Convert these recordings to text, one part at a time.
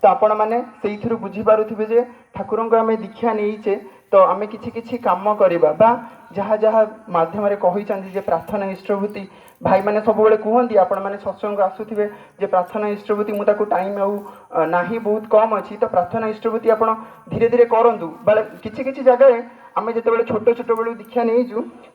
तो आपण मैंने से बुझी पारुथिबे जे ठाकुर को आम दीक्षा नहींचे तो आम कि कम करवा बा जहाँ जहाँ माध्यम कही प्रार्थना इष्टभूति भाई मैंने सब कहते आपण मैंने सत्संग आसुवे जे प्रार्थना इष्टभूति मुझे टाइम ना बहुत कम अच्छी तो प्रार्थना इष्टभूति आप धीरे धीरे करूँ बेले कि जगह आम जो छोट छोट बेलू दीक्षा नहीं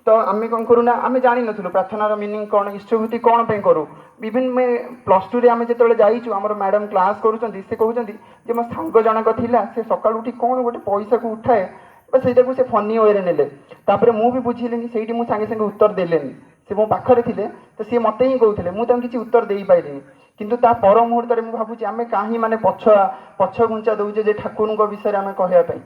तो आम कौन करूना आम जानी नु प्रार्थनार मीनिंग कौन इष्टभूति कौन पे करूँ विभिन्न +2 रे आम जो जाइचु आम मैडम क्लास करुँच से कहते मो सांग जनक थिला से सकाळ उठी कौन गोटे पैसा को उठाए ସେଇଟାକୁ ସେ ଫନି ୱେରେ ନେଲେ ତାପରେ ମୁଁ ବି ବୁଝିଲିନି ସେଇଠି ମୁଁ ସାଙ୍ଗେ ସାଙ୍ଗେ ଉତ୍ତର ଦେଲେନି ସେ ମୋ ପାଖରେ ଥିଲେ ତ ସିଏ ମୋତେ ହିଁ କହୁଥିଲେ ମୁଁ ତାଙ୍କୁ କିଛି ଉତ୍ତର ଦେଇପାରିଲିନି କିନ୍ତୁ ତା ପର ମୁହୂର୍ତ୍ତରେ ମୁଁ ଭାବୁଛି ଆମେ କାହିଁ ମାନେ ପଛ ଘୁଞ୍ଚା ଦେଉଛେ ଯେ ଠାକୁରଙ୍କ ବିଷୟରେ ଆମେ କହିବା ପାଇଁ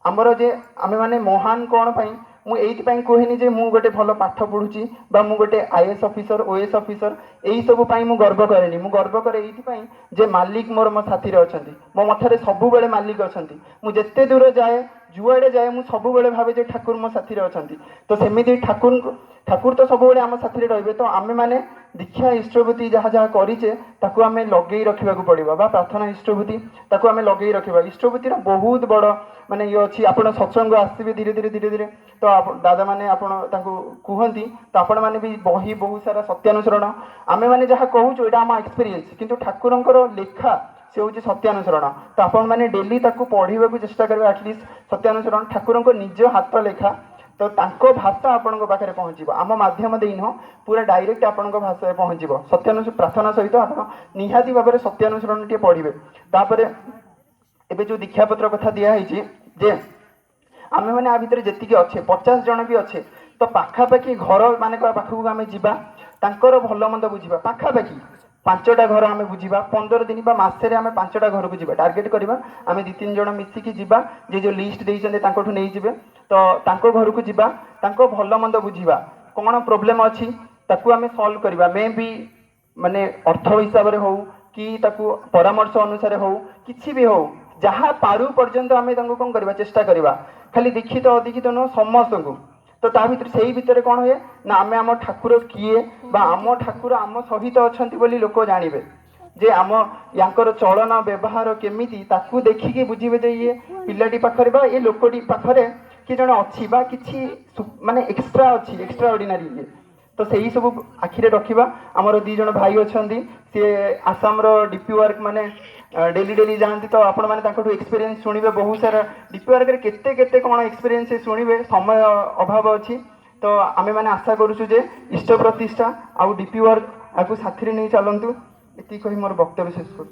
ଆମର ଯେ ଆମେ ମାନେ ମହାନ କ'ଣ ପାଇଁ ମୁଁ ଏଇଥିପାଇଁ କହେନି ଯେ ମୁଁ ଗୋଟେ ଭଲ ପାଠ ପଢୁଛି ବା ମୁଁ ଗୋଟେ IAS ଅଫିସର OAS ଅଫିସର ଏଇ ସବୁ ପାଇଁ ମୁଁ ଗର୍ବ କରେନି ମୁଁ ଗର୍ବ କରେ ଏଇଥିପାଇଁ ଯେ ମାଲିକ ମୋର ମୋ ସାଥିରେ ଅଛନ୍ତି ମୋ ମଥରେ ସବୁବେଳେ ମାଲିକ ଅଛନ୍ତି ମୁଁ ଯେତେ ଦୂର ଯାଏ जुआड़े जाए मुझे सब भावे जो ठाकुर मो साथी अच्छी तो सेमती ठाकुर तो सब आम साथी रे तो आम मैंने दीक्षा इष्टभूति जहाँ जहाँ करें आम लगे रखा पड़ा प्रार्थना इष्टभूति आम लगे रखा इष्टभूतिर बहुत बड़ माने ये अच्छी आप सत्संग आसवे धीरे धीरे धीरे धीरे तो दादा मैंने कहती तो आपण मैंने भी बही बहुत सारा सत्यानुसरण आम मैंने जहाँ कहूँ यहाँ आम एक्सपीरियंस किंतु ठाकुरंकर लेखा से हूँ सत्यानुसरण तो आपण मैंने डेली पढ़ा चेष्टा करेंगे आटलिस्ट सत्यानुसरण ठाकुर को निज हाथ लेखा तो तांको भाषा आपण पाखे पहुँच आम मध्यम दे नुह पूरा डायरेक्ट आपण भाषा पहुँच सत्यानुसरण प्रार्थना सहित आप निहाती भाव में सत्यानुसरण टे पढ़े तापर एबे जो दीक्षापत्र कथा दिखाई जे आम मैंने आ भितर जी अच्छे 50 जन भी अच्छे तो पाखापाखि घर मान पाखक आम जाकर भल मंद बुझा पाखापाखि 5टा घर आम बुझा 15 दिन मसरे आम 5टा घर को जा टार्गेट करवा आम 2-3 जन मिसिकी जा जे जो लिस्ट देते नहीं जी तो घर को जा भल मंद बुझा कौन प्रोब्लेम अच्छी आम सल्व करवा मे भी माने अर्थ हिसाब से हो कि परामर्श अनुसार हो कि भी हो जहाँ पारू पर्यंत आम कौन करवा चेष्टा करवा खाली दीक्षित अदीक्षित नुह समस्त को तो ता भीतर से भितर कौन हुए ना आम आम ठाकुर किए बा आम ठाकुर आम सहित अच्छा बोली लोक जानवे जे आम यांकर चलन व्यवहार केमिति ताकू देखिकी बुझे जे ये पिलाटी पाखरे बा ये लोकटी पाखरे कि जन अच्छी बा किछि माने एक्स्ट्रा अच्छी एक्स्ट्रा ऑर्डिनरी ये तो सही सब आखिरे रखा आमर 2 जन भाई अच्छा सी आसाम डीपी वर्क माने डेली डेली जाती तो आपण मैंने एक्सपीरियंस शुणे बहुत सारा डीपी वर्क केते केते कौन एक्सपीरियंस शुणे समय अभाव अच्छी तो आम मैंने आशा करुचु जे इष्ट प्रतिष्ठा आउ डीपी वर्क आपको साथी नहीं चलतु ये कही मोर वक्तव्य शेष कर।